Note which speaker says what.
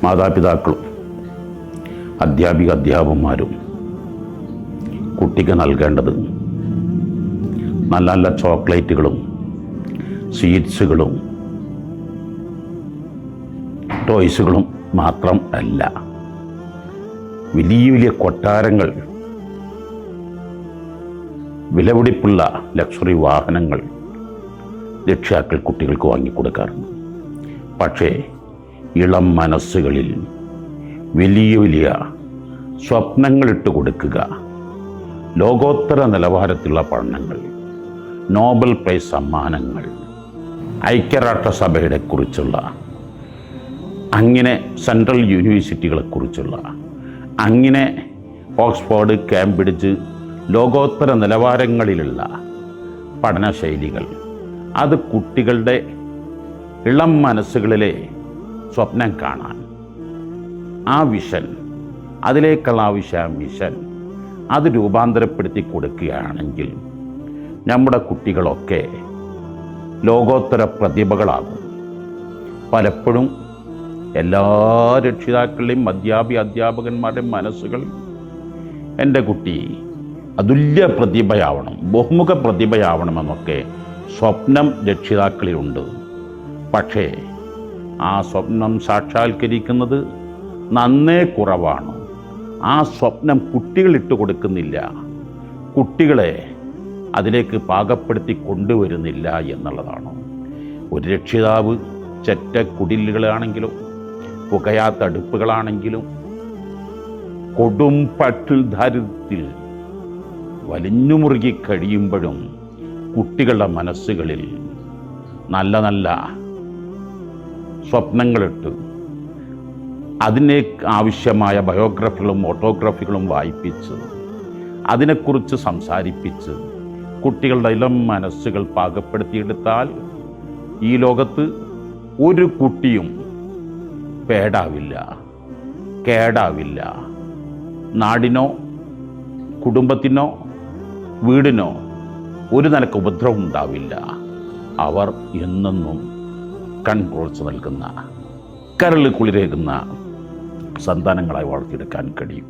Speaker 1: മാതാപിതാക്കളും അധ്യാപകന്മാരും കുട്ടിക്ക് നൽകേണ്ടത് നല്ല നല്ല ചോക്ലേറ്റുകളും സ്വീറ്റ്സുകളും ടോയ്സുകളും മാത്രം അല്ല, വലിയ വലിയ കൊട്ടാരങ്ങൾ, വിലപിടിപ്പുള്ള ലക്ഷറി വാഹനങ്ങൾ രക്ഷിതാക്കൾ കുട്ടികൾക്ക് വാങ്ങിക്കൊടുക്കാറുണ്ട്. പക്ഷേ ഇളം മനസ്സുകളിൽ വലിയ വലിയ സ്വപ്നങ്ങളിട്ട് കൊടുക്കുക, ലോകോത്തര നിലവാരത്തിലുള്ള പഠനങ്ങൾ, നോബൽ പ്രൈസ് സമ്മാനങ്ങൾ, ഐക്യരാഷ്ട്രസഭയെ കുറിച്ചുള്ള, അങ്ങനെ സെൻട്രൽ യൂണിവേഴ്സിറ്റികളെക്കുറിച്ചുള്ള, അങ്ങനെ ഓക്സ്ഫോർഡ്, കേംബ്രിഡ്ജ്, ലോകോത്തര നിലവാരങ്ങളിലുള്ള പഠനശൈലികൾ, അത് കുട്ടികളുടെ ഇളം മനസ്സുകളിലെ സ്വപ്നം കാണാൻ, ആ വിഷൻ, അതിലേക്കുള്ള ആവശ്യ മിഷൻ അത് രൂപാന്തരപ്പെടുത്തി കൊടുക്കുകയാണെങ്കിൽ നമ്മുടെ കുട്ടികളൊക്കെ ലോകോത്തര പ്രതിഭകളാകും. പലപ്പോഴും എല്ലാ രക്ഷിതാക്കളുടെയും അധ്യാപകന്മാരുടെയും മനസ്സുകൾ എൻ്റെ കുട്ടി അതുല്യ പ്രതിഭയാവണം, ബഹുമുഖ പ്രതിഭയാവണമെന്നൊക്കെ സ്വപ്നം രക്ഷിതാക്കളിലുണ്ട്. പക്ഷേ ആ സ്വപ്നം സാക്ഷാത്കരിക്കുന്നത് നന്നേ കുറവാണ്. ആ സ്വപ്നം കുട്ടികളിട്ട് കൊടുക്കുന്നില്ല, കുട്ടികളെ അതിലേക്ക് പാകപ്പെടുത്തി കൊണ്ടുവരുന്നില്ല എന്നുള്ളതാണ്. ഒരു രക്ഷിതാവ് ചെറ്റ കുടിലുകളാണെങ്കിലും പുകയാത്ത അടുപ്പുകളാണെങ്കിലും കൊടും പട്ടിൽ ദാരിദ്ര്യത്തിൽ വലിഞ്ഞുമുറുകി കഴിയുമ്പോഴും കുട്ടികളുടെ മനസ്സുകളിൽ നല്ല നല്ല സ്വപ്നങ്ങളിട്ട് അതിനെ ആവശ്യമായ ബയോഗ്രഫികളും ഓട്ടോഗ്രാഫികളും വായിപ്പിച്ച് അതിനെക്കുറിച്ച് സംസാരിപ്പിച്ച് കുട്ടികളുടെ ഇളം മനസ്സുകൾ പാകപ്പെടുത്തിയെടുത്താൽ ഈ ലോകത്ത് ഒരു കുട്ടിയും പേടാവില്ല, കേടാവില്ല. നാടിനോ കുടുംബത്തിനോ വീടിനോ ഒരു നിലക്ക് ഉപദ്രവം ഉണ്ടാവില്ല. അവർ എന്നെന്നും കൺകുളിർച്ച് നൽകുന്ന, കരൾ കുളിരേകുന്ന സന്താനങ്ങളായി വളർത്തിയെടുക്കാൻ കഴിയും.